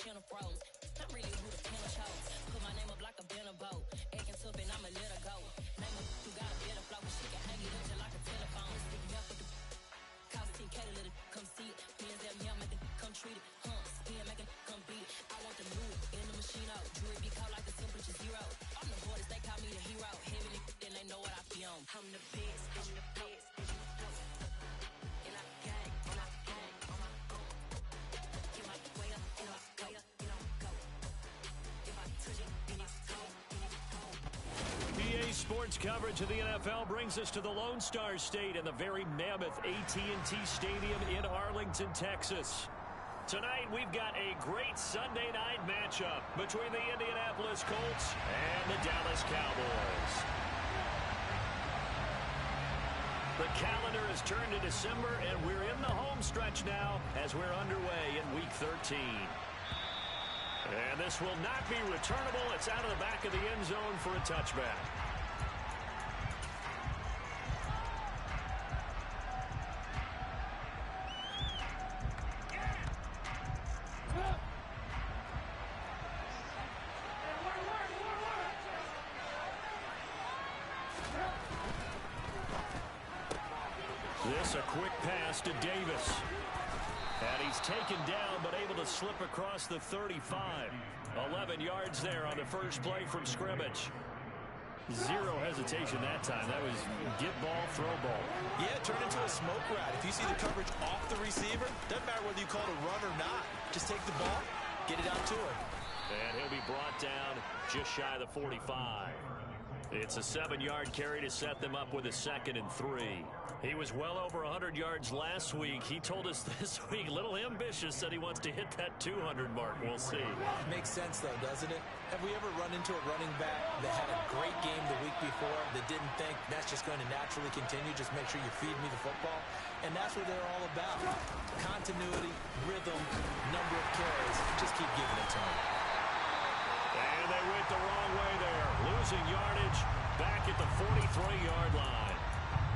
chin froze. I'm really who the pen chose. Put my name up like a banner boat. Acting tough and I'ma let her go. Name her who got a better flow. She can hang it up just like a telephone. Sticking up with the cost 10K to let it come see it. Hands that me, I make it come treat it. Spin, make it come beat it. I want the new in the machine out. Jewelry be caught like the temperature zero. I'm the boys, they call me the hero. Heavy then they know what I be on. I'm the best, I'm the best. And I gang, and I gang on my own. Get my way up, and I go, and I go. If I touch it, then it's gone, then it's gone. PA Sports coverage of the NFL brings us to the Lone Star State and the very mammoth AT&T Stadium in Arlington, Texas. Tonight, we've got a great Sunday night matchup between the Indianapolis Colts and the Dallas Cowboys. The calendar has turned to December, and we're in the home stretch now as we're underway in Week 13. And this will not be returnable. It's out of the back of the end zone for a touchback. This a quick pass to Davis. And he's taken down but able to slip across the 35. 11 yards there on the first play from scrimmage. Zero hesitation that time. That was get ball, throw ball. Yeah, turn into a smoke route. If you see the coverage off the receiver, doesn't matter whether you call it a run or not. Just take the ball, get it out to him. And he'll be brought down just shy of the 45. It's a 7-yard carry to set them up with a 2nd and 3. He was well over 100 yards last week. He told us this week, little ambitious, said he wants to hit that 200 mark. We'll see. Makes sense, though, doesn't it? Have we ever run into a running back that had a great game the week before that didn't think that's just going to naturally continue? Just make sure you feed me the football. And that's what they're all about. Continuity, rhythm, number of carries. Just keep giving it to me. And they went the wrong way there. Losing yardage back at the 43-yard line.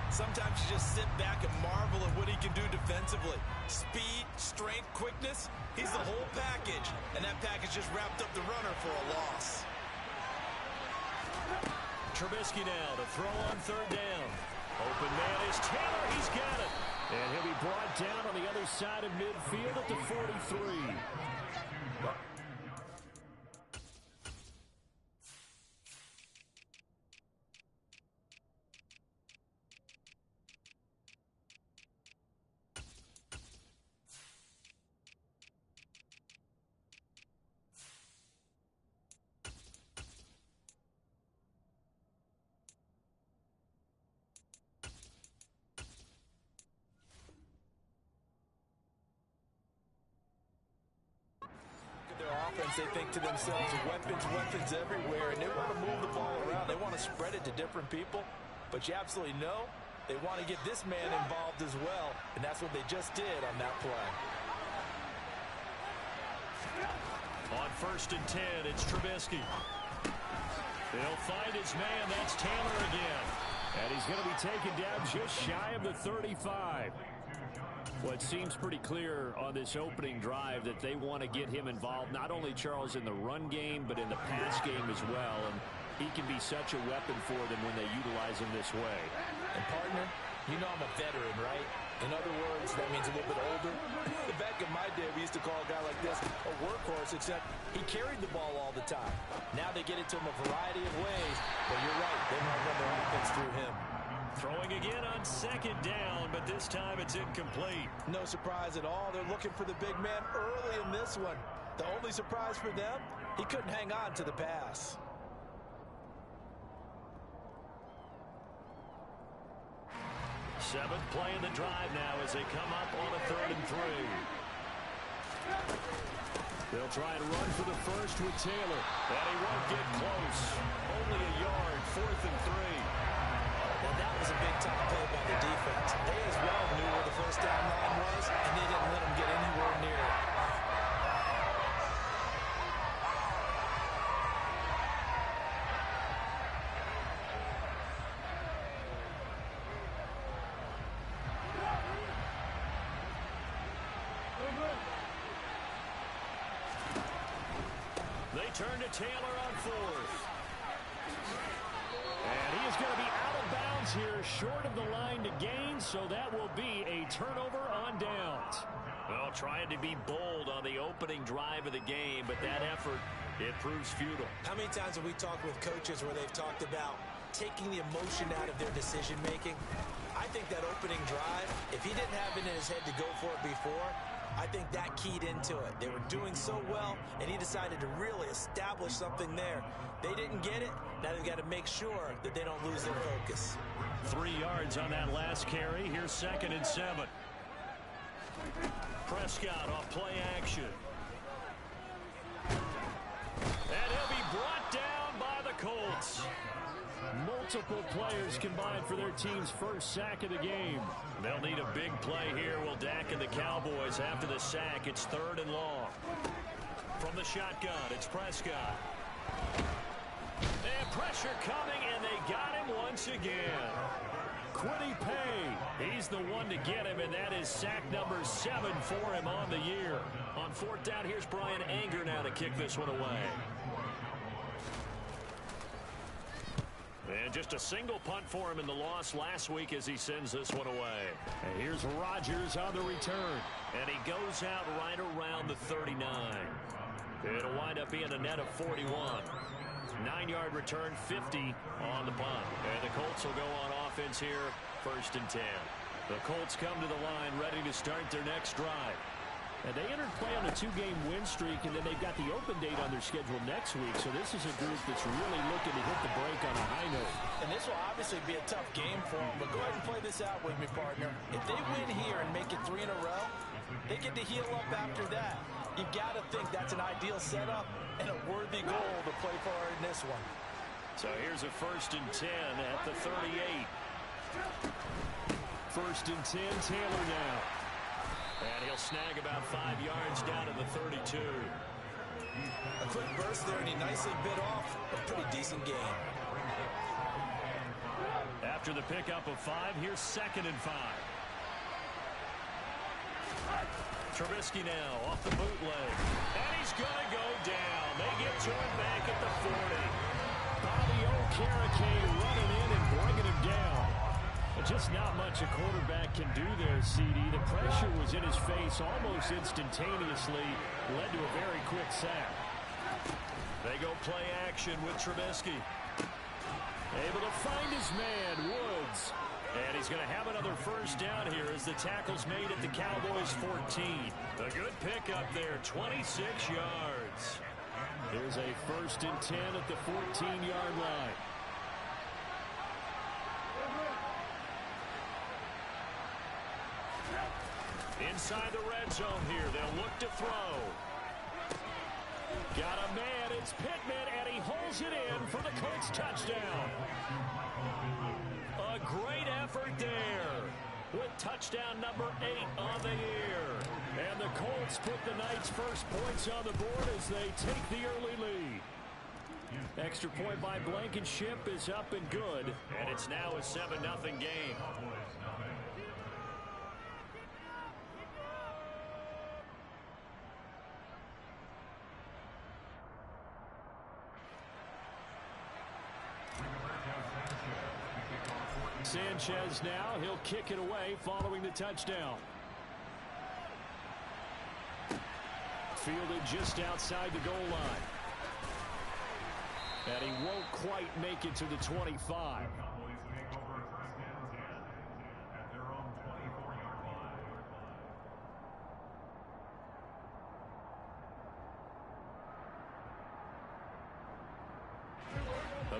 Sometimes you just sit back and marvel at what he can do defensively. Speed, strength, quickness, he's the whole package. And that package just wrapped up the runner for a loss. Trubisky now to throw on 3rd down. Open man is Taylor. He's got it. And he'll be brought down on the other side of midfield at the 43. They think to themselves, weapons everywhere, and they want to move the ball around. They want to spread it to different people, but you absolutely know they want to get this man involved as well, and that's what they just did on that play. On 1st and 10, it's Trubisky. He'll find his man. That's Taylor again. And he's going to be taken down just shy of the 35. Well, it seems pretty clear on this opening drive that they want to get him involved, not only, Charles, in the run game, but in the pass game as well. And he can be such a weapon for them when they utilize him this way. And, partner, you know I'm a veteran, right? In other words, that means a little bit older. Back in my day, we used to call a guy like this a workhorse, except he carried the ball all the time. Now they get it to him a variety of ways. But you're right, they might run their offense through him. Throwing again on 2nd down, but this time it's incomplete. No surprise at all. They're looking for the big man early in this one. The only surprise for them, he couldn't hang on to the pass. Seventh play in the drive now as they come up on a 3rd and 3. They'll try and run for the first with Taylor. And he won't get close. Only a yard, 4th and 3. Well, that was a big-time play by the defense. They as well knew where the first down line was, and they didn't let them get anywhere near it. They turn to Taylor on fourth. And he is going to be out of bounds here, short of the line to gain, so that will be a turnover on downs. Well, trying to be bold on the opening drive of the game, but that effort, it proves futile. How many times have we talked with coaches where they've talked about taking the emotion out of their decision-making? I think that opening drive, if he didn't have it in his head to go for it before, I think that keyed into it. They were doing so well, and he decided to really establish something there. They didn't get it. Now they've got to make sure that they don't lose their focus. 3 yards on that last carry. Here's 2nd and 7. Prescott off play action. And he'll be brought down by the Colts. Multiple players combined for their team's first sack of the game. They'll need a big play here. Will Dak and the Cowboys after the sack. It's 3rd and long. From the shotgun, it's Prescott. And pressure coming, and they got him once again. Kwity Paye, he's the one to get him, and that is sack number 7 for him on the year. On 4th down, here's Brian Anger now to kick this one away. And just a single punt for him in the loss last week as he sends this one away. And here's Rodgers on the return. And he goes out right around the 39. It'll wind up being a net of 41. 9-yard return, 50 on the punt. And the Colts will go on offense here, 1st and 10. The Colts come to the line ready to start their next drive. And they entered play on a 2-game win streak, and then they've got the open date on their schedule next week. So this is a group that's really looking to hit the break on a high note. And this will obviously be a tough game for them, but go ahead and play this out with me, partner. If they win here and make it 3 in a row, they get to heal up after that. You've got to think that's an ideal setup and a worthy goal to play for in this one. So here's a 1st and 10 at the 38. 1st and 10, Taylor now. And he'll snag about 5 yards down to the 32. A quick burst there, and he nicely bit off a pretty decent gain. After the pickup of 5, here's 2nd and 5. Trubisky now off the bootleg. And he's going to go down. They get to him back at the 40. Bobby Okereke running in and bringing him down. Just not much a quarterback can do there, CD. The pressure was in his face almost instantaneously. Led to a very quick sack. They go play action with Trubisky. Able to find his man, Woods. And he's going to have another 1st down here as the tackle's made at the Cowboys' 14. A good pickup there, 26 yards. There's a 1st and 10 at the 14-yard line. Inside the red zone here, they'll look to throw. Got a man, it's Pittman, and he holds it in for the Colts touchdown. A great effort there with touchdown number 8 on the year. And the Colts put the Knights' first points on the board as they take the early lead. Extra point by Blankenship is up and good, and it's now a 7-0 game. Sanchez now, he'll kick it away following the touchdown. Fielded just outside the goal line. And he won't quite make it to the 25.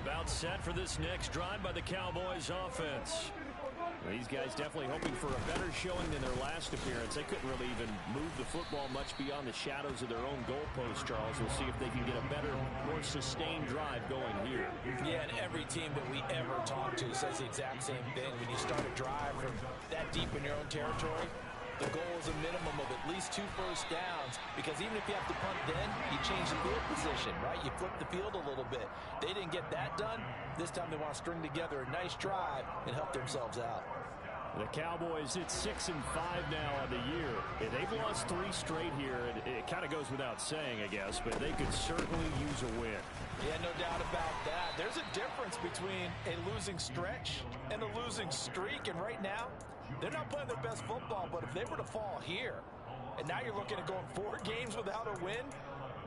About set for this next drive by the Cowboys offense. These guys definitely hoping for a better showing than their last appearance. They couldn't really even move the football much beyond the shadows of their own goalpost, Charles. We'll see if they can get a better, more sustained drive going here. Yeah, and every team that we ever talk to says the exact same thing. When you start a drive from that deep in your own territory, the goal is a minimum of at least 2 first downs, because even if you have to punt then, you change the field position, right? You flip the field a little bit. They didn't get that done. This time they want to string together a nice drive and help themselves out. The Cowboys, it's 6-5 now on the year. They've lost 3 straight here, and it kind of goes without saying, I guess, but they could certainly use a win. Yeah, no doubt about that. There's a difference between a losing stretch and a losing streak, and right now, they're not playing their best football, but if they were to fall here, and now you're looking at going 4 games without a win,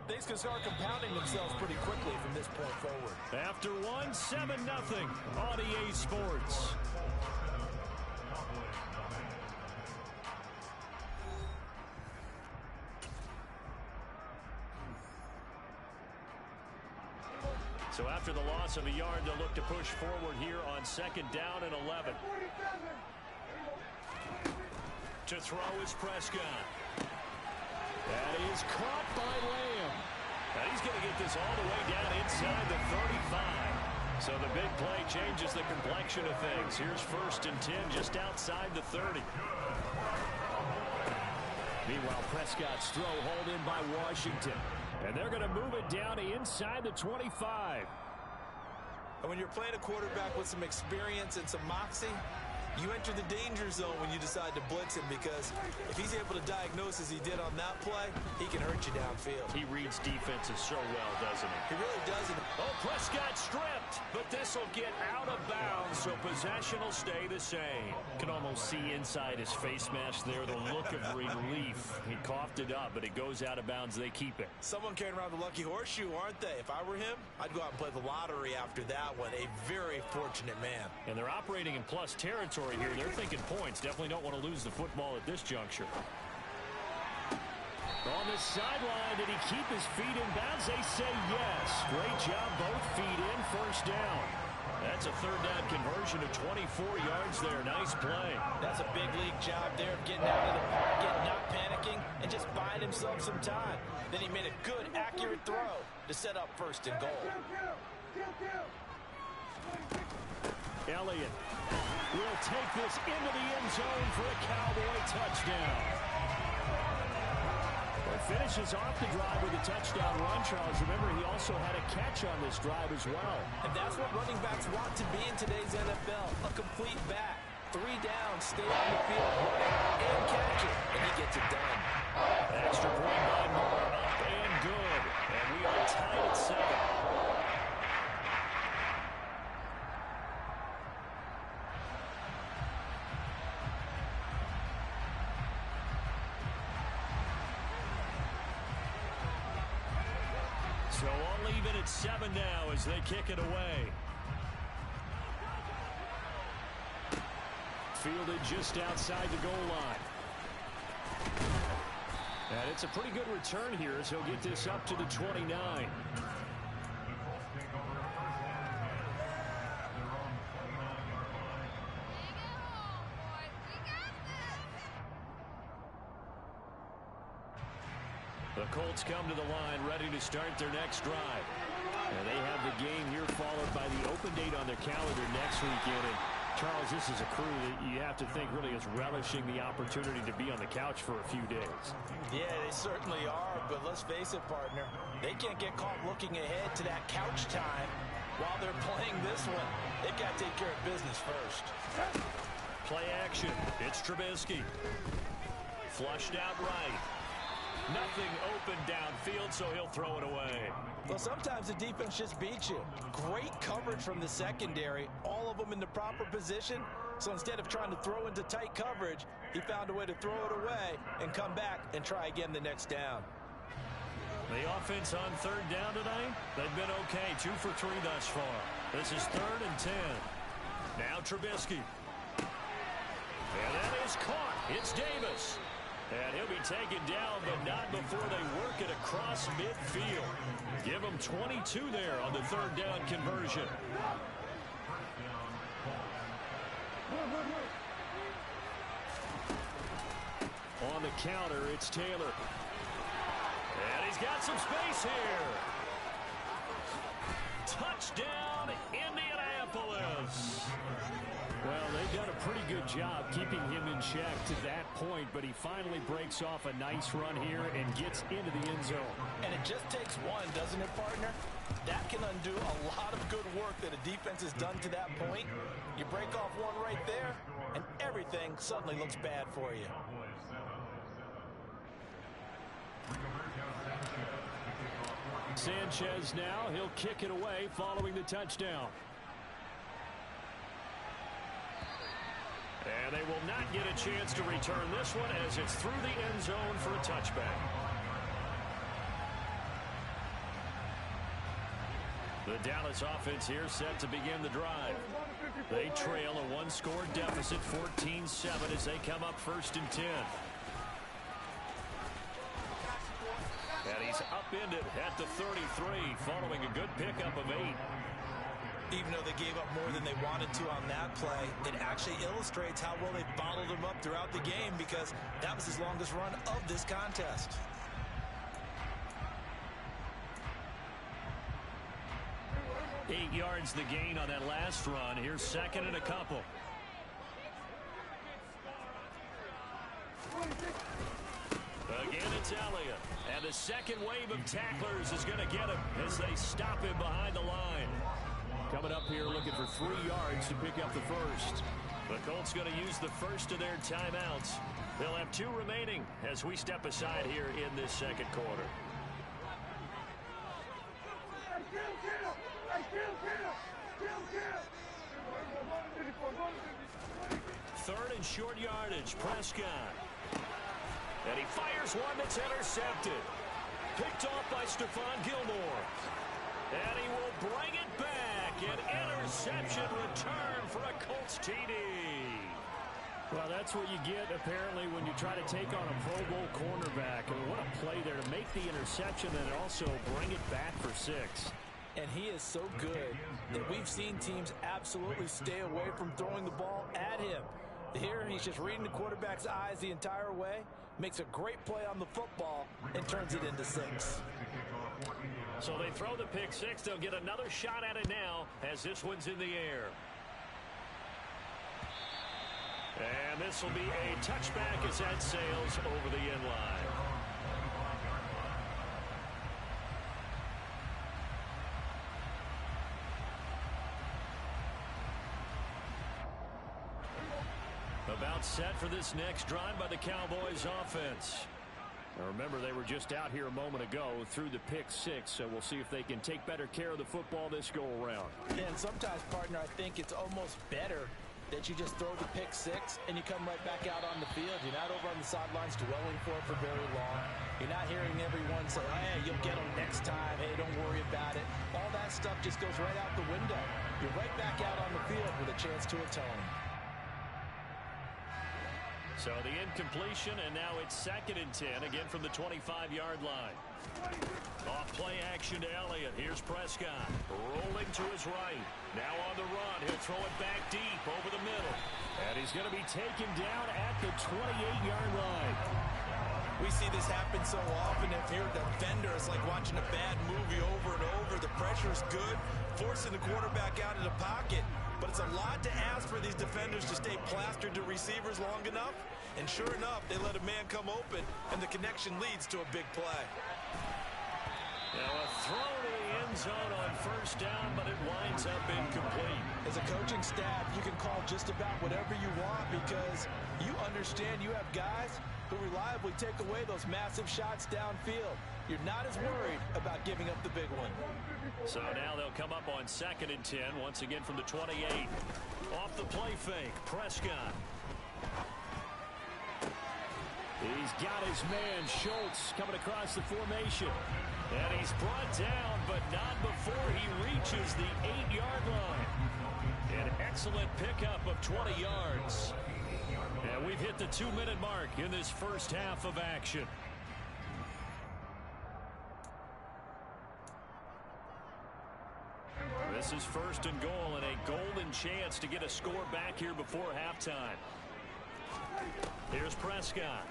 things can start compounding themselves pretty quickly from this point forward. After 7-0 on EA Sports. So after the loss of a yard, they'll look to push forward here on 2nd down and 11. To throw is Prescott. That is caught by Lamb. Now he's going to get this all the way down inside the 35. So the big play changes the complexion of things. Here's 1st and 10 just outside the 30. Meanwhile, Prescott's throw hauled in by Washington. And they're going to move it down inside the 25. And when you're playing a quarterback with some experience and some moxie, you enter the danger zone when you decide to blitz him, because if he's able to diagnose as he did on that play, he can hurt you downfield. He reads defenses so well, doesn't he? He really doesn't. Oh, Prescott stripped, but this will get out of bounds, so possession will stay the same. Can almost see inside his face mask there the look of relief. He coughed it up, but it goes out of bounds. They keep it. Someone carrying around the lucky horseshoe, aren't they? If I were him, I'd go out and play the lottery after that one. A very fortunate man. And they're operating in plus territory here. They're thinking points. Definitely don't want to lose the football at this juncture. On the sideline, did he keep his feet in bounds? They say yes. Great job, both feet in, 1st down. That's a 3rd down conversion of 24 yards there. Nice play. That's a big league job there, getting out of the pocket, not panicking, and just buying himself some time. Then he made a good, accurate throw to set up 1st and goal. Elliott will take this into the end zone for a Cowboy touchdown. Well, finishes off the drive with a touchdown run, Charles. Remember, he also had a catch on this drive as well. And that's what running backs want to be in today's NFL, a complete back. 3 down, stay on the field, and catch it, and he gets it done. Extra point by Moore, up and good. And we are tied at 7. So all even at 7 now as they kick it away. Fielded just outside the goal line. And it's a pretty good return here as he'll get this up to the 29. The Colts come to the line ready to start their next drive. And they have the game here followed by the open date on their calendar next weekend. And Charles, this is a crew that you have to think really is relishing the opportunity to be on the couch for a few days. Yeah, they certainly are, but let's face it, partner. They can't get caught looking ahead to that couch time while they're playing this one. They've got to take care of business first. Play action. It's Trubisky. Flushed out right. Nothing open downfield, so he'll throw it away. Well, sometimes the defense just beats you. Great coverage from the secondary, all of them in the proper position. So instead of trying to throw into tight coverage, he found a way to throw it away and come back and try again the next down. The offense on 3rd down tonight, they've been okay. 2 for 3 thus far. This is 3rd and 10. Now Trubisky. And that is caught. It's Davis. And he'll be taken down, but not before they work it across midfield. Give him 22 there on the 3rd down conversion. On the counter, it's Taylor. And he's got some space here. Touchdown, Indianapolis. Well, they've done a pretty good job keeping him in check to that point, but he finally breaks off a nice run here and gets into the end zone. And it just takes one, doesn't it, partner? That can undo a lot of good work that a defense has done to that point. You break off one right there, and everything suddenly looks bad for you. Sanchez now, he'll kick it away following the touchdown. And they will not get a chance to return this one as it's through the end zone for a touchback. The Dallas offense here set to begin the drive. They trail a one-score deficit, 14-7, as they come up 1st and 10. And he's upended at the 33 following a good pickup of 8. Even though they gave up more than they wanted to on that play, it actually illustrates how well they bottled him up throughout the game because that was his longest run of this contest. Eight yards the gain on that last run. Here's 2nd and a couple. Again, it's Elliott. And the second wave of tacklers is going to get him as they stop him behind the line. Coming up here looking for 3 yards to pick up the first. The Colts going to use the first of their timeouts. They'll have 2 remaining as we step aside here in this second quarter. Third and short yardage, Prescott. And he fires one that's intercepted. Picked off by Stephon Gilmore. And he will bring it back. An interception return for a Colts TD. Well, that's what you get, apparently, when you try to take on a Pro Bowl cornerback. I mean, what a play there to make the interception and also bring it back for 6. And he is so good that we've seen teams absolutely stay away from throwing the ball at him. Here, he's just reading the quarterback's eyes the entire way, makes a great play on the football, and turns it into 6. So they throw the pick 6. They'll get another shot at it now as this one's in the air. And this will be a touchback as that sails over the end line. About set for this next drive by the Cowboys offense. Now remember, they were just out here a moment ago through the pick 6, so we'll see if they can take better care of the football this go around. And sometimes, partner, I think it's almost better that you just throw the pick 6 and you come right back out on the field. You're not over on the sidelines dwelling for it for very long. You're not hearing everyone say, hey, you'll get them next time. Hey, don't worry about it. All that stuff just goes right out the window. You're right back out on the field with a chance to atone. So the incompletion, and now it's 2nd and 10, again from the 25-yard line. Off play action to Elliott. Here's Prescott rolling to his right. Now on the run. He'll throw it back deep over the middle. And he's going to be taken down at the 28-yard line. We see this happen so often. If you're a defender, it's like watching a bad movie over and over. The pressure is good, forcing the quarterback out of the pocket. But it's a lot to ask for these defenders to stay plastered to receivers long enough. And sure enough, they let a man come open, and the connection leads to a big play. Now a throw to the end zone on 1st down, but it winds up incomplete. As a coaching staff, you can call just about whatever you want because you understand you have guys who reliably take away those massive shots downfield. You're not as worried about giving up the big one. So now they'll come up on 2nd and 10, once again from the 28. Off the play fake, Prescott. He's got his man, Schultz, coming across the formation. And he's brought down, but not before he reaches the 8-yard line. An excellent pickup of 20 yards. And we've hit the 2-minute mark in this first half of action. This is 1st and goal and a golden chance to get a score back here before halftime. Here's Prescott.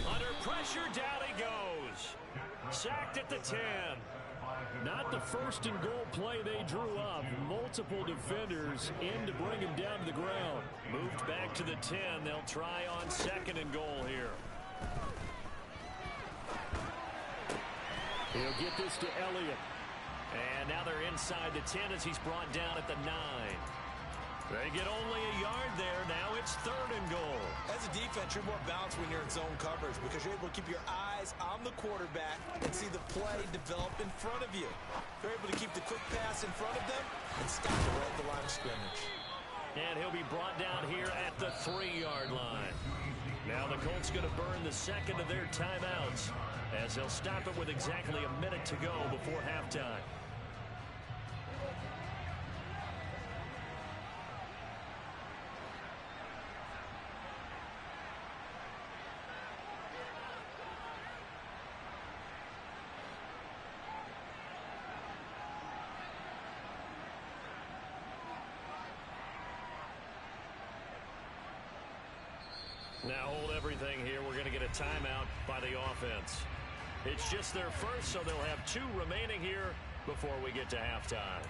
Under pressure, down he goes. Sacked at the 10. Not the 1st and goal play they drew up. Multiple defenders in to bring him down to the ground. Moved back to the 10. They'll try on 2nd and goal here. He'll get this to Elliott. And now they're inside the 10 as he's brought down at the 9. They get only a yard there. Now it's 3rd and goal. As a defense, you're more balanced when you're in zone coverage because you're able to keep your eyes on the quarterback and see the play develop in front of you. You're able to keep the quick pass in front of them and stop it right at the line of scrimmage. And he'll be brought down here at the 3-yard line. Now the Colts going to burn the second of their timeouts as they'll stop it with exactly a minute to go before halftime. Now hold everything here. We're going to get a timeout by the offense. It's just their first, so they'll have 2 remaining here before we get to halftime.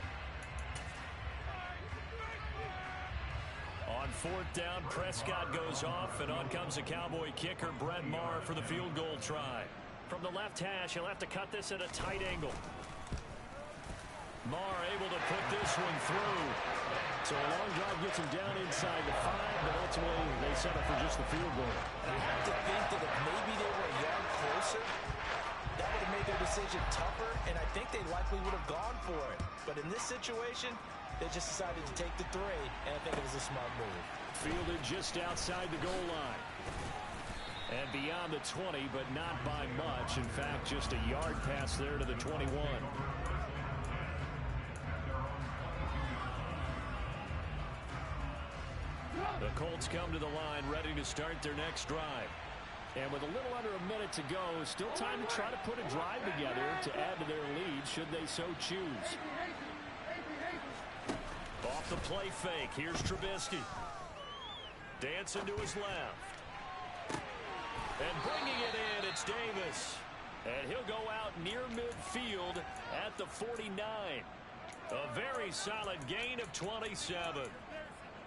On 4th down, Prescott goes off, and on comes the Cowboy kicker, Brett Maher, for the field goal try. From the left hash, he'll have to cut this at a tight angle. Maher able to put this one through. So a long drive gets him down inside the 5, but ultimately they settle for just the field goal. I have to think that if maybe they were a yard closer, that would have made their decision tougher, and I think they likely would have gone for it. But in this situation, they just decided to take the 3, and I think it was a smart move. Fielded just outside the goal line. And beyond the 20, but not by much. In fact, just a yard pass there to the 21. The Colts come to the line, ready to start their next drive. And with a little under a minute to go, still time to try to put a drive together to add to their lead, should they so choose. Off the play fake, here's Trubisky. Dancing to his left. And bringing it in, it's Davis. And he'll go out near midfield at the 49. A very solid gain of 27.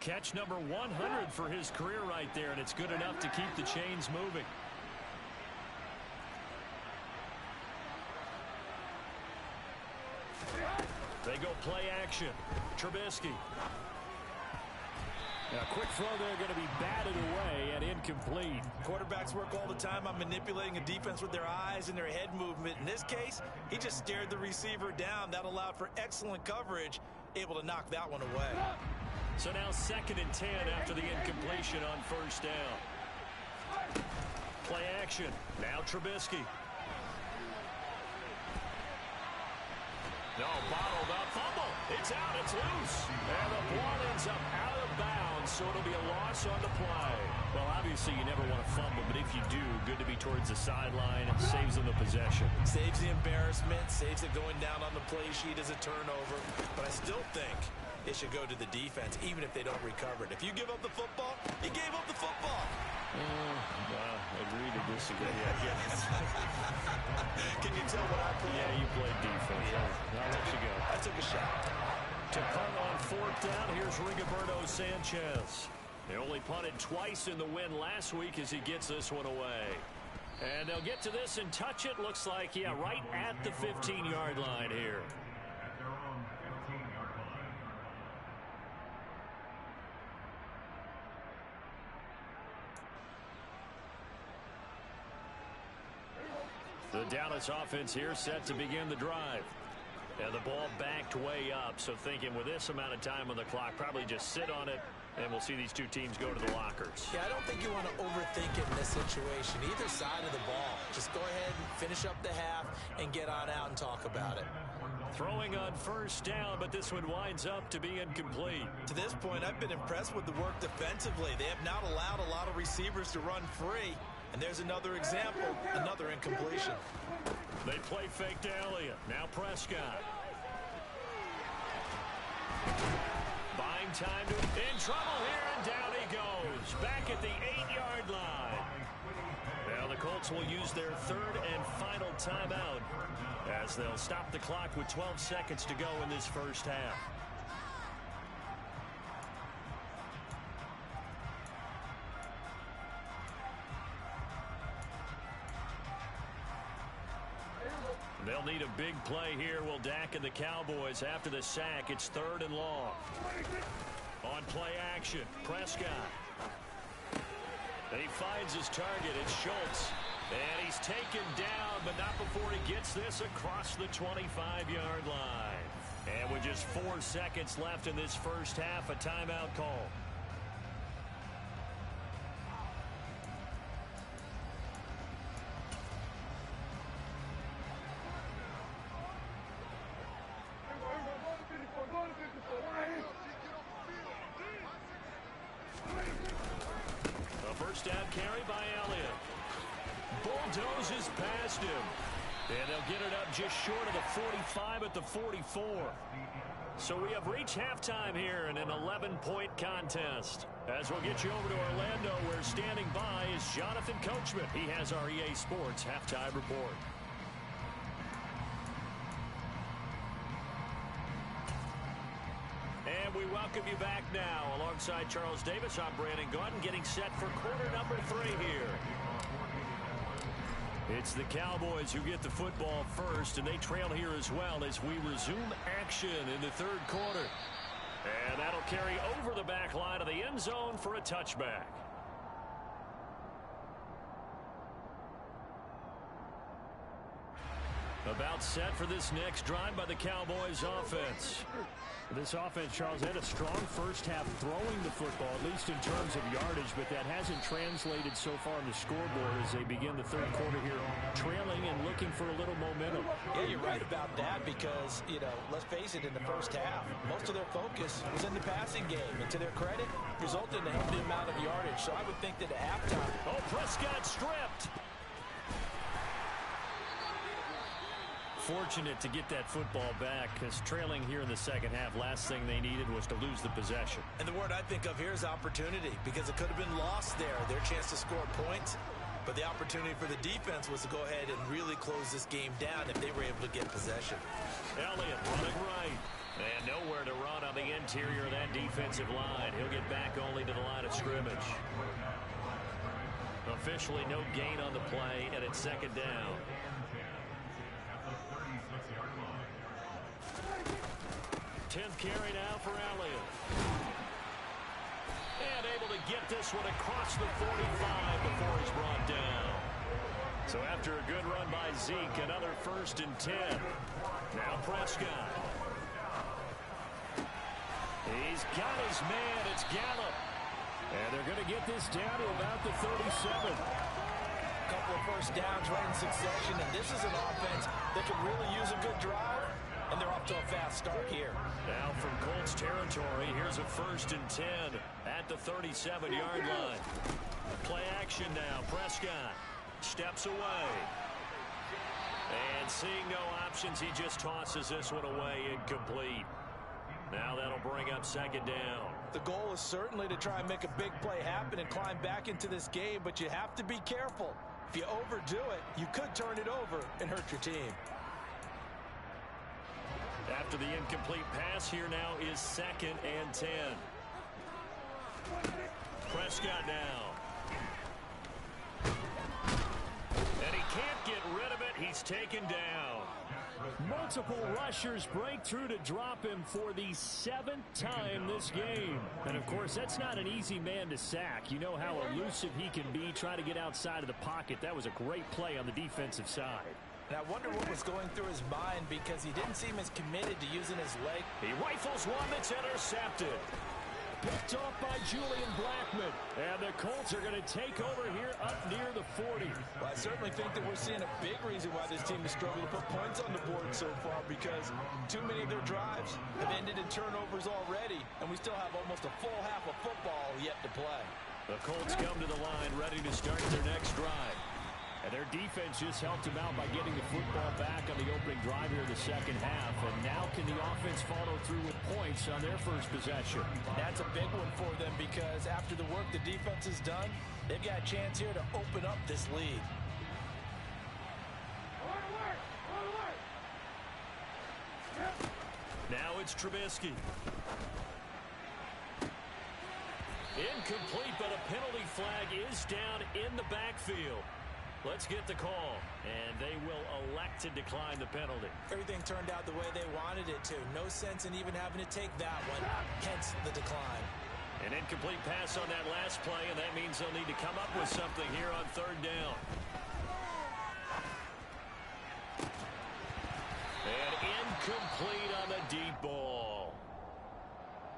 Catch number 100 for his career right there, and it's good enough to keep the chains moving. They go play action. Trubisky. Now, quick throw there, going to be batted away and incomplete. Quarterbacks work all the time on manipulating a defense with their eyes and their head movement. In this case, he just stared the receiver down. That allowed for excellent coverage, able to knock that one away. So now 2nd and 10 after the incompletion on 1st down. Play action. Now Trubisky. No, bottled up. Fumble. It's out. It's loose. And the ball ends up out of bounds, so it'll be a loss on the play. Well, obviously you never want to fumble, but if you do, good to be towards the sideline. It saves them the possession. Saves the embarrassment, saves it going down on the play sheet as a turnover. But I still think it should go to the defense, even if they don't recover it. If you give up the football, you gave up the football. Agree to disagree, I guess. Can you tell what I played? Yeah, you played defense. Yeah. I'll let you go. I took a shot. To punt on 4th down, here's Rigoberto Sanchez. They only punted twice in the win last week as he gets this one away. And they'll get to this and touch it. Looks like, yeah, right at the 15-yard line here. The Dallas offense here set to begin the drive. And the ball backed way up, so thinking with this amount of time on the clock, probably just sit on it, and we'll see these 2 teams go to the lockers. Yeah, I don't think you want to overthink it in this situation. Either side of the ball. Just go ahead and finish up the half and get on out and talk about it. Throwing on 1st down, but this one winds up to be incomplete. To this point, I've been impressed with the work defensively. They have not allowed a lot of receivers to run free. And there's another example, another incompletion. They play fake to Elliott. Now Prescott. Buying time to in trouble here, and down he goes. Back at the 8-yard line. Now the Colts will use their 3rd and final timeout as they'll stop the clock with 12 seconds to go in this first half. They'll need a big play here. Will Dak and the Cowboys after the sack. It's 3rd and long. On play action, Prescott. And he finds his target. It's Schultz. And he's taken down, but not before he gets this across the 25-yard line. And with just 4 seconds left in this first half, a timeout call. First down carry by Elliott. Bulldozes past him. And they'll get it up just short of the 45 at the 44. So we have reached halftime here in an 11-point contest. As we'll get you over to Orlando, where standing by is Jonathan Coachman. He has our EA Sports halftime report. And we welcome you back now. Alongside Charles Davis, I'm Brandon Gaudin, getting set for quarter number 3 here. It's the Cowboys who get the football first, and they trail here as well as we resume action in the third quarter. And that'll carry over the back line of the end zone for a touchback. About set for this next drive by the Cowboys offense. This offense, Charles, had a strong first half throwing the football, at least in terms of yardage, but that hasn't translated so far on the scoreboard as they begin the third quarter here, trailing and looking for a little momentum. Yeah, you're right about that because, let's face it, in the first half, most of their focus was in the passing game. And to their credit, resulted in a healthy amount of yardage. So I would think that at halftime... Oh, Prescott stripped. Fortunate to get that football back, because trailing here in the second half, last thing they needed was to lose the possession. And the word I think of here is opportunity, because it could have been lost there, their chance to score points. But the opportunity for the defense was to go ahead and really close this game down if they were able to get possession. Elliott running right. And nowhere to run on the interior of that defensive line. He'll get back only to the line of scrimmage. Officially no gain on the play, and it's second down. 10th carry now for Elliott. And able to get this one across the 45 before he's brought down. So after a good run by Zeke, another 1st and 10. Now Prescott. He's got his man. It's Gallup. And they're going to get this down to about the 37. A couple of first downs right in succession, and this is an offense that could really use a good drive. And they're off to a fast start here. Now from Colts territory, here's a 1st and 10 at the 37-yard line. Play action now. Prescott steps away. And seeing no options, he just tosses this one away, incomplete. Now that'll bring up second down. The goal is certainly to try and make a big play happen and climb back into this game, but you have to be careful. If you overdo it, you could turn it over and hurt your team. After the incomplete pass, here now is 2nd and 10. Prescott now. And he can't get rid of it. He's taken down. Multiple rushers break through to drop him for the 7th time this game. And, of course, that's not an easy man to sack. You know how elusive he can be, trying to get outside of the pocket. That was a great play on the defensive side. And I wonder what was going through his mind, because he didn't seem as committed to using his leg. He rifles one that's intercepted. Picked off by Julian Blackmon. And the Colts are going to take over here up near the 40. Well, I certainly think that we're seeing a big reason why this team has struggled to put points on the board so far, because too many of their drives have ended in turnovers already, and we still have almost a full half of football yet to play. The Colts come to the line ready to start their next drive. And their defense just helped them out by getting the football back on the opening drive here in the second half. And now can the offense follow through with points on their first possession? That's a big one for them, because after the work the defense has done, they've got a chance here to open up this lead. Now it's Trubisky. Incomplete, but a penalty flag is down in the backfield. Let's get the call, and they will elect to decline the penalty. Everything turned out the way they wanted it to. No sense in even having to take that one, hence the decline. An incomplete pass on that last play, and that means they'll need to come up with something here on third down. And incomplete on the deep ball.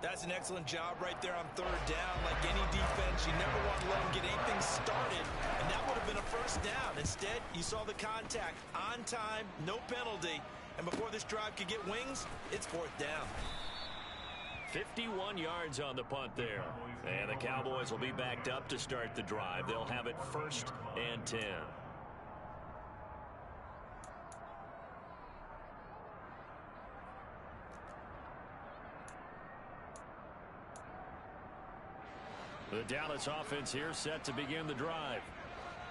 That's an excellent job right there on third down. Like any defense, you never want to let them get anything started, and that would have been a first down. Instead, you saw the contact on time, no penalty, and before this drive could get wings, it's fourth down. 51 yards on the punt there. And the Cowboys will be backed up to start the drive. They'll have it 1st and 10. The Dallas offense here set to begin the drive.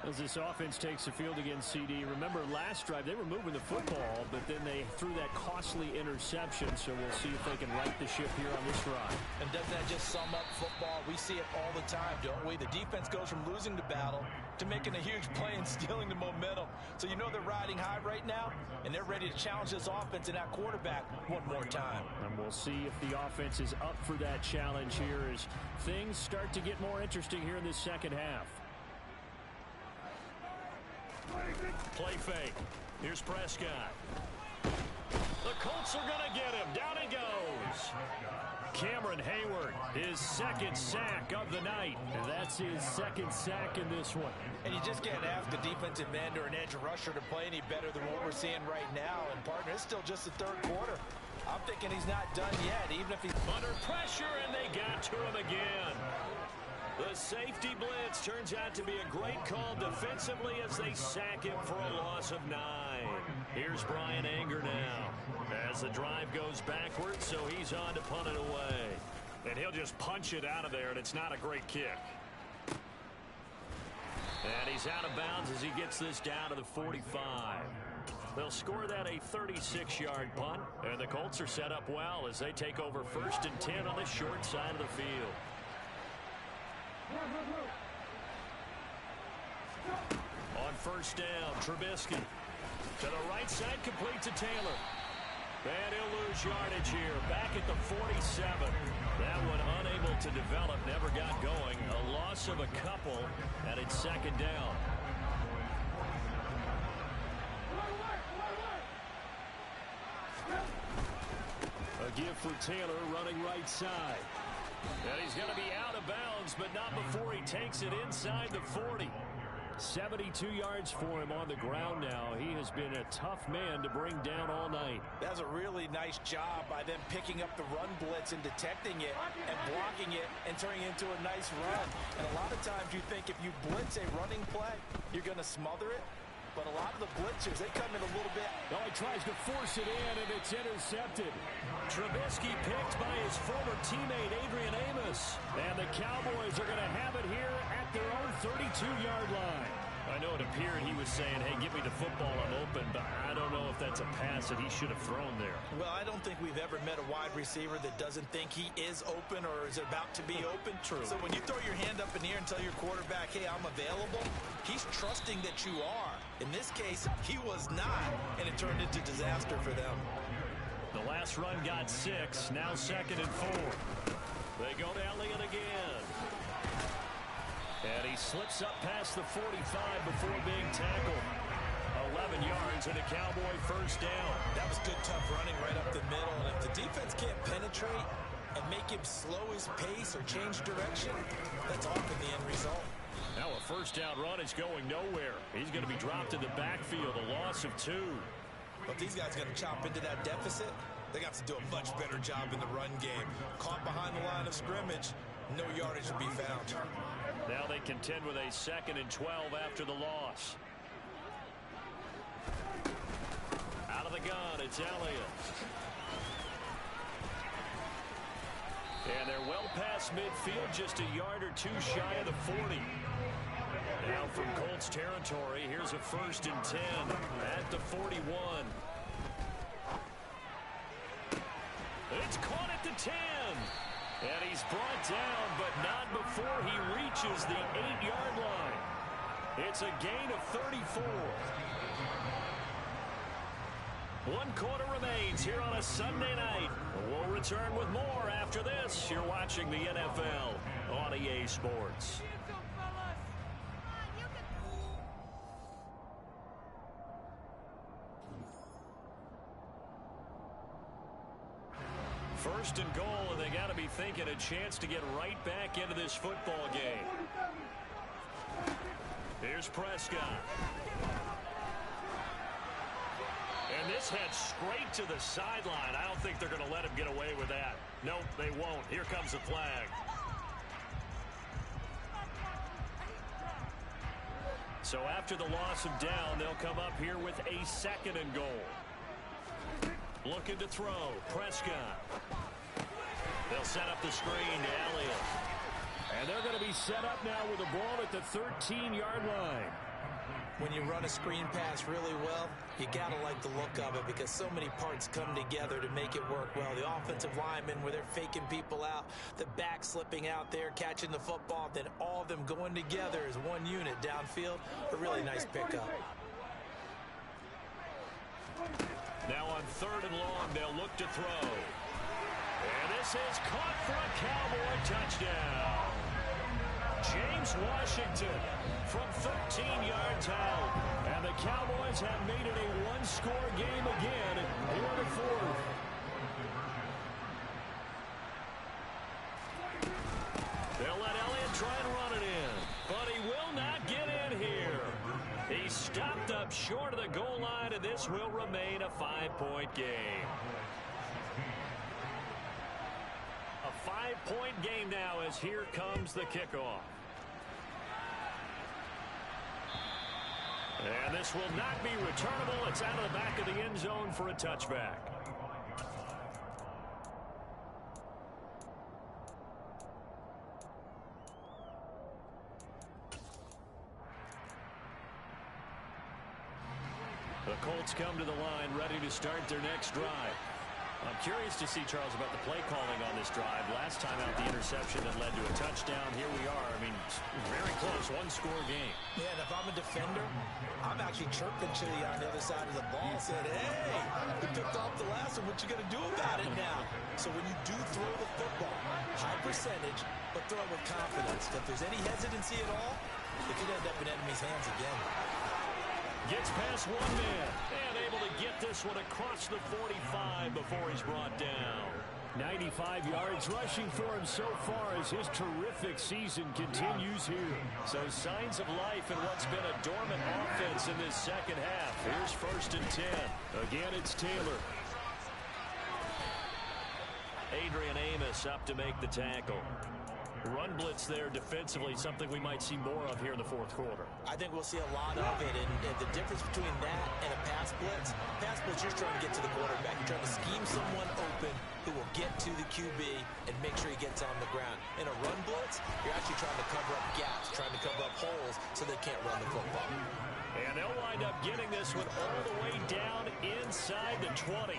As this offense takes the field against CD, remember last drive they were moving the football, but then they threw that costly interception, so we'll see if they can right the ship here on this drive. And doesn't that just sum up football? We see it all the time, don't we? The defense goes from losing the battle to making a huge play and stealing the momentum. So you know they're riding high right now, and they're ready to challenge this offense and that quarterback one more time. And we'll see if the offense is up for that challenge here as things start to get more interesting here in this second half. Play fake. Here's Prescott. The Colts are going to get him. Down he goes. Cameron Hayward, his second sack of the night. And that's his second sack in this one. And you just can't ask a defensive end or an edge rusher to play any better than what we're seeing right now. And, partner, it's still just the third quarter. I'm thinking he's not done yet, even if he's under pressure, and they got to him again. The safety blitz turns out to be a great call defensively as they sack him for a loss of 9. Here's Brian Anger now as the drive goes backwards, so he's on to punt it away. And he'll just punch it out of there, and it's not a great kick. And he's out of bounds as he gets this down to the 45. They'll score that a 36-yard punt, and the Colts are set up well as they take over 1st and 10 on the short side of the field. On 1st down, Trubisky to the right side, complete to Taylor. And he'll lose yardage here, back at the 47. That one unable to develop, never got going. A loss of a couple, and it's 2nd down. A give for Taylor running right side. And he's going to be out of bounds, but not before he takes it inside the 40. 72 yards for him on the ground now. He has been a tough man to bring down all night. That's a really nice job by them picking up the run blitz and detecting it and blocking it and turning it into a nice run. And a lot of times you think if you blitz a running play, you're going to smother it. But a lot of the blitzers, they come in a little bit. Oh, he tries to force it in, and it's intercepted. Trubisky picked by his former teammate, Adrian Amos. And the Cowboys are going to have it here at their own 32-yard line. I know it appeared he was saying, hey, give me the football, I'm open, but I don't know if that's a pass that he should have thrown there. Well, I don't think we've ever met a wide receiver that doesn't think he is open or is about to be open. True. So when you throw your hand up in the air and tell your quarterback, hey, I'm available, he's trusting that you are. In this case, he was not, and it turned into disaster for them. The last run got 6, now 2nd and 4. They go to Elliott again. And he slips up past the 45 before being tackled. 11 yards and a Cowboy 1st down. That was good, tough running right up the middle. And if the defense can't penetrate and make him slow his pace or change direction, that's often the end result. Now a 1st down run is going nowhere. He's going to be dropped in the backfield, a loss of 2. But these guys got to chop into that deficit. They got to do a much better job in the run game. Caught behind the line of scrimmage, no yardage to be found. Now they contend with a 2nd and 12 after the loss. Out of the gun, it's Elliott. And they're well past midfield, just a yard or 2 shy of the 40. Now from Colts territory, here's a 1st and 10 at the 41. It's caught at the 10. And he's brought down, but not before he reaches the 8-yard line. It's a gain of 34. One quarter remains here on a Sunday night. We'll return with more after this. You're watching the NFL on EA Sports. First and goal, and they got to be thinking a chance to get right back into this football game. Here's Prescott. And this head straight to the sideline. I don't think they're going to let him get away with that. Nope, they won't. Here comes the flag. So after the loss of down, they'll come up here with a second and goal. Looking to throw. Prescott. They'll set up the screen to Elliott. And they're going to be set up now with the ball at the 13-yard line. When you run a screen pass really well, you got to like the look of it because so many parts come together to make it work well. The offensive linemen, where they're faking people out, the back slipping out there, catching the football, then all of them going together as one unit downfield. A really nice pickup. Now on third and long, they'll look to throw. And this is caught for a Cowboy touchdown. James Washington from 13 yards out. And the Cowboys have made it a one-score game again here in the fourth. They'll let Elliott try and run it in. But he will not get in here. He stopped up short of the goal line, and this will remain a 5-point game. A 5-point game now as here comes the kickoff. And this will not be returnable. It's out of the back of the end zone for a touchback. The Colts come to the line ready to start their next drive. I'm curious to see, Charles, about the play calling on this drive. Last time out, the interception that led to a touchdown. Here we are. I mean, very close, one-score game. Yeah, and if I'm a defender, I'm actually chirping to you on the other side of the ball, saying, hey, you picked off the last one. What you going to do about it now? So when you do throw the football, high percentage, but throw it with confidence. If there's any hesitancy at all, it could end up in enemy's hands again. Gets past one man and able to get this one across the 45 before he's brought down. 95 yards rushing for him so far as his terrific season continues here. So signs of life in what's been a dormant offense in this second half. Here's first and 10. Again, it's Taylor. Adrian Amos up to make the tackle. Run blitz there defensively, something we might see more of here in the fourth quarter. I think we'll see a lot of it, and the difference between that and a pass blitz, you're trying to get to the quarterback. You're trying to scheme someone open who will get to the QB and make sure he gets on the ground. In a run blitz, you're actually trying to cover up gaps, trying to cover up holes so they can't run the football. And they'll wind up getting this one all the way down inside the 20.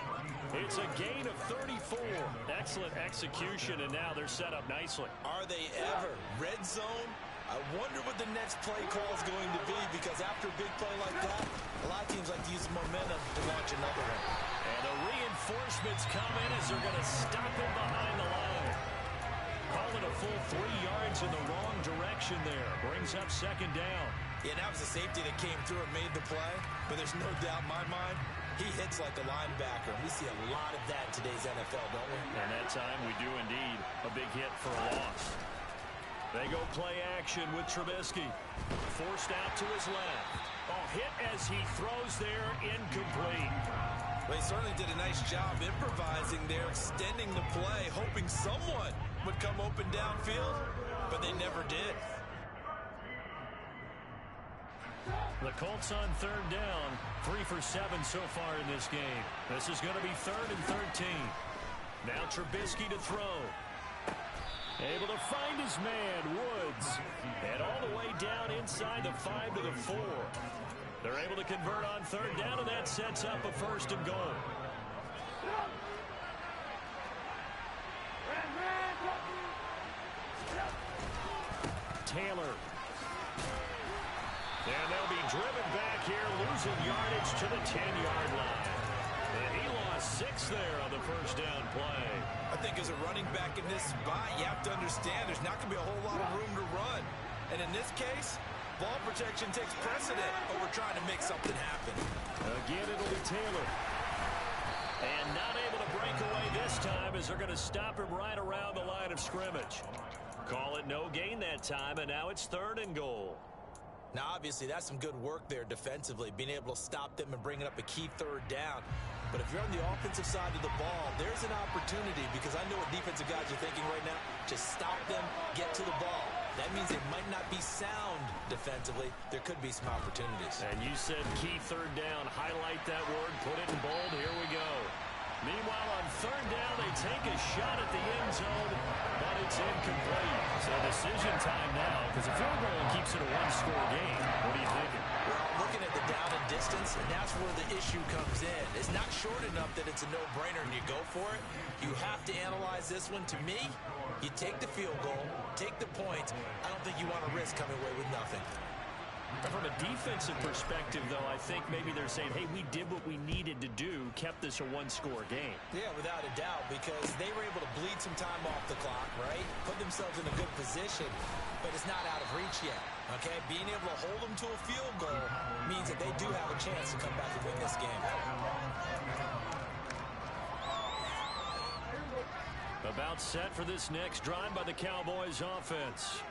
It's a gain of 34. Excellent execution, and now they're set up nicely. Are they ever? Red zone? I wonder what the next play call is going to be, because after a big play like that, a lot of teams like to use the momentum to launch another one. And the reinforcements come in as they're going to stop him behind the line. Call it a full 3 yards in the wrong direction there. Brings up second down. Yeah, that was the safety that came through and made the play, but there's no doubt in my mind, he hits like a linebacker. We see a lot of that in today's NFL, don't we? And that time we do indeed. A big hit for a loss. They go play action with Trubisky. Forced out to his left. Hit as he throws there, incomplete. Well, he certainly did a nice job improvising there, extending the play, hoping someone would come open downfield, but they never did. The Colts on third down, 3 for 7 so far in this game. This is going to be 3rd and 13. Now Trubisky to throw. Able to find his man, Woods. And all the way down inside the 5 to the 4. They're able to convert on third down, and that sets up a 1st and goal. Taylor. And they'll be driven back here, losing yardage to the 10-yard line. And he lost 6 there on the first down play. I think as a running back in this spot, you have to understand there's not going to be a whole lot of room to run. And in this case, ball protection takes precedent over trying to make something happen. Again, it'll be Taylor. And not able to break away this time as they're going to stop him right around the line of scrimmage. Call it no gain that time, and now it's 3rd and goal. Now, obviously, that's some good work there defensively, being able to stop them and bringing up a key 3rd down. But if you're on the offensive side of the ball, there's an opportunity, because I know what defensive guys are thinking right now. Just stop them, get to the ball. That means it might not be sound defensively. There could be some opportunities. And you said key 3rd down. Highlight that word. Put it in bold. Here we go. Meanwhile, on 3rd down, they take a shot at the end zone, but it's incomplete. So decision time now, because a field goal keeps it a 1-score game. What are you thinking? Well, looking at the down and distance, and that's where the issue comes in. It's not short enough that it's a no-brainer and you go for it. You have to analyze this one. To me, you take the field goal, take the point. I don't think you want to risk coming away with nothing. From a defensive perspective, though, I think maybe they're saying, hey, we did what we needed to do, kept this a 1-score game. Yeah, without a doubt, because they were able to bleed some time off the clock, right? Put themselves in a good position, but it's not out of reach yet, okay? Being able to hold them to a field goal means that they do have a chance to come back and win this game. About set for this next drive by the Cowboys offense.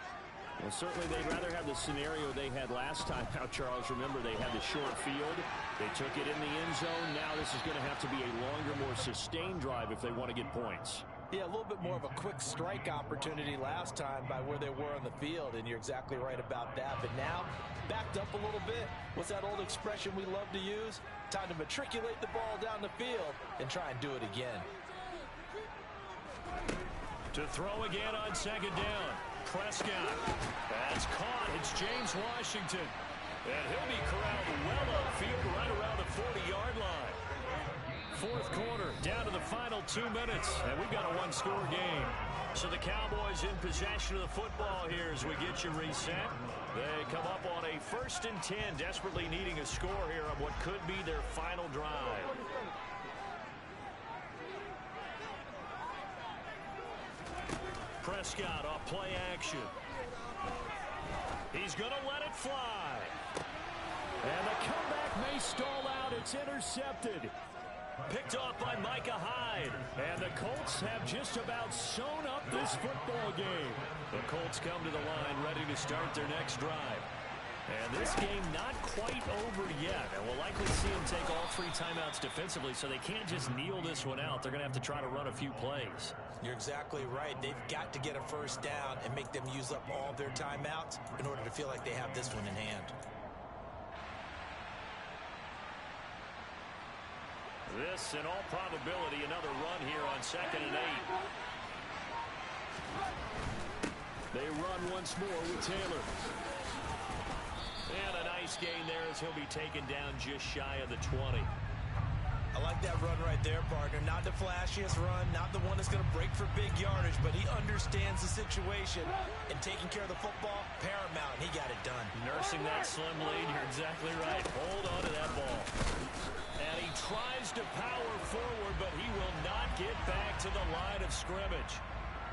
Well, certainly they'd rather have the scenario they had last time out, Charles. Remember, they had the short field. They took it in the end zone. Now this is going to have to be a longer, more sustained drive if they want to get points. Yeah, a little bit more of a quick strike opportunity last time by where they were on the field, and you're exactly right about that. But now, backed up a little bit. What's that old expression we love to use? Time to matriculate the ball down the field and try and do it again. To throw again on 2nd down. Prescott. That's caught. It's James Washington. And he'll be corralled well upfield right around the 40-yard line. 4th quarter, down to the final 2 minutes. And we've got a 1-score game. So the Cowboys in possession of the football here as we get you reset. They come up on a 1st and 10, desperately needing a score here on what could be their final drive. Prescott off play action. He's going to let it fly. And the comeback may stall out. It's intercepted. Picked off by Micah Hyde. And the Colts have just about sewn up this football game. The Colts come to the line ready to start their next drive. And this game not quite over yet. And we'll likely see them take all 3 timeouts defensively, so they can't just kneel this one out. They're going to have to try to run a few plays. You're exactly right. They've got to get a 1st down and make them use up all their timeouts in order to feel like they have this one in hand. This, in all probability, another run here on 2nd and 8. They run once more with Taylor. And a nice gain there as he'll be taken down just shy of the 20. I like that run right there, partner. Not the flashiest run, not the one that's going to break for big yardage, but he understands the situation, and taking care of the football, paramount, and he got it done. Nursing that slim lead, you're exactly right. Hold on to that ball. And he tries to power forward, but he will not get back to the line of scrimmage.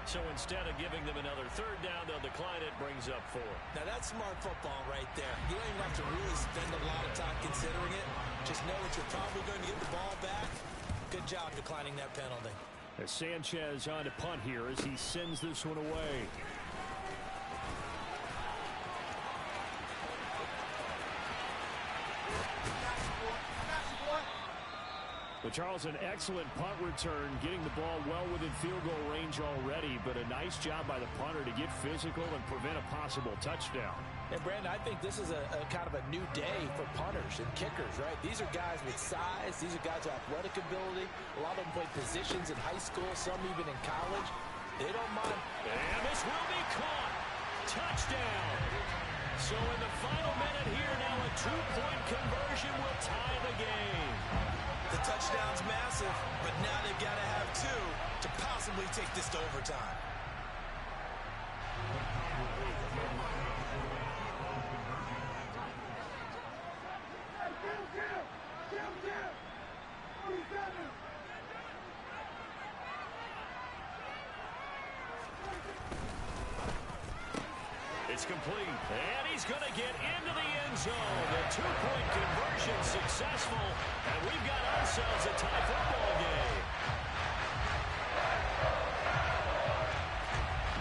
So instead of giving them another 3rd down, they'll decline it, brings up 4. Now that's smart football right there. You don't even have to really spend a lot of time considering it. Just know that you're probably going to get the ball back. Good job declining that penalty. As Sanchez on to punt here as he sends this one away. But Charles, an excellent punt return, getting the ball well within field goal range already, but a nice job by the punter to get physical and prevent a possible touchdown. And Brandon, I think this is a kind of a new day for punters and kickers, right? These are guys with size. These are guys with athletic ability. A lot of them played positions in high school, some even in college. They don't mind. And this will be caught. Touchdown. So in the final minute here now, a 2-point conversion will tie the game. The touchdown's massive, but now they've got to have 2 to possibly take this to overtime. is complete. And he's going to get into the end zone. The two-point conversion successful. And we've got ourselves a tie football game.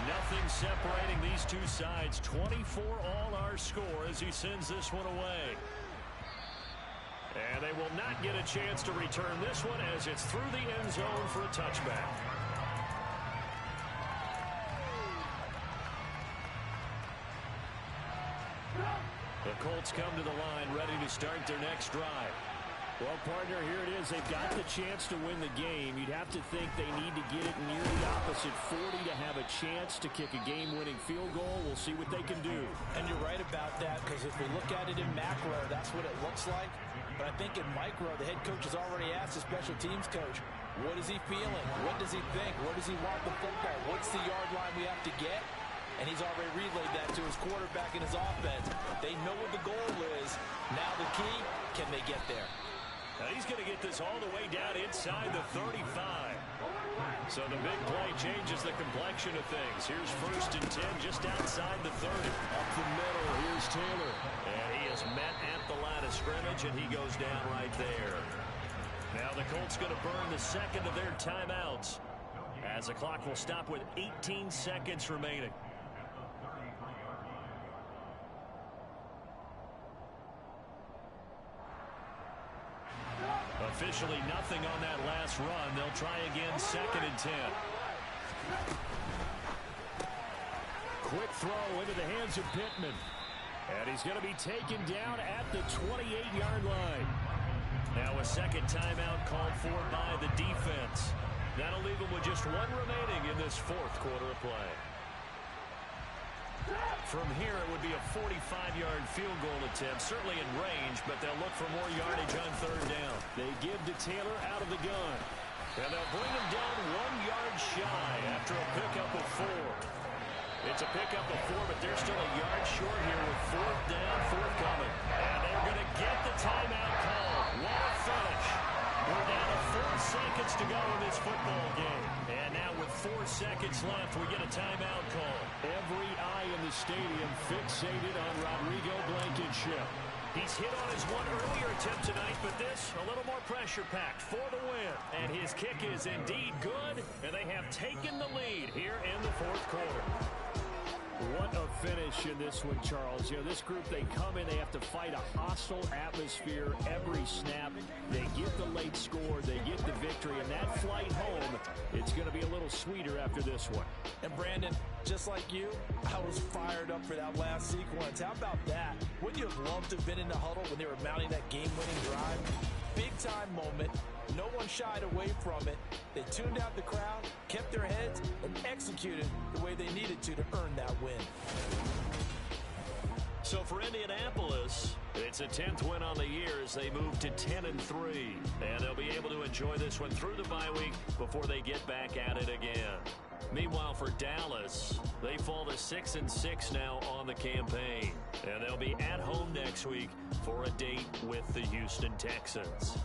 Nothing separating these two sides. 24 all our score as he sends this one away. And they will not get a chance to return this one as it's through the end zone for a touchback. The Colts come to the line ready to start their next drive. Well, partner, here it is. They've got the chance to win the game. You'd have to think they need to get it near the opposite 40 to have a chance to kick a game-winning field goal. We'll see what they can do. And you're right about that, because if we look at it in macro, that's what it looks like. But I think in micro, the head coach has already asked the special teams coach, what is he feeling? What does he think? Where does he want the football? What's the yard line we have to get? And he's already relayed that to his quarterback and his offense. They know what the goal is. Now the key, can they get there? Now he's going to get this all the way down inside the 35. So the big play changes the complexion of things. Here's 1st and 10 just outside the 30. Up the middle, here's Taylor. And he is met at the line of scrimmage, and he goes down right there. Now the Colts going to burn the second of their timeouts as the clock will stop with 18 seconds remaining. Officially nothing on that last run. They'll try again 2nd and 10. Quick throw into the hands of Pittman. And he's going to be taken down at the 28-yard line. Now a second timeout called for by the defense. That'll leave them with just one remaining in this 4th quarter of play. From here, it would be a 45-yard field goal attempt, certainly in range, but they'll look for more yardage on 3rd down. They give to Taylor out of the gun. And they'll bring him down 1 yard shy after a pickup of 4. It's a pickup of 4, but they're still a yard short here with 4th down, forthcoming. And they're going to get the timeout call. What a finish. We're down to 4 seconds to go in this football game. And now with 4 seconds left, we get a timeout call. Every eye in the stadium fixated on Rodrigo Blankenship. He's hit on his one earlier attempt tonight, but this a little more pressure-packed for the win. And his kick is indeed good, and they have taken the lead here in the 4th quarter. What a finish in this one, Charles. You know, this group, they come in, they have to fight a hostile atmosphere every snap. They get the late score, they get the victory, and that flight home, it's going to be a little sweeter after this one. And Brandon, just like you, I was fired up for that last sequence. How about that? Wouldn't you have loved to have been in the huddle when they were mounting that game-winning drive? Big-time moment. No one shied away from it. They tuned out the crowd, kept their heads, and executed the way they needed to earn that win. So for Indianapolis, it's a 10th win on the year as they move to 10-3. And they'll be able to enjoy this one through the bye week before they get back at it again. Meanwhile, for Dallas, they fall to 6-6 now on the campaign. And they'll be at home next week for a date with the Houston Texans.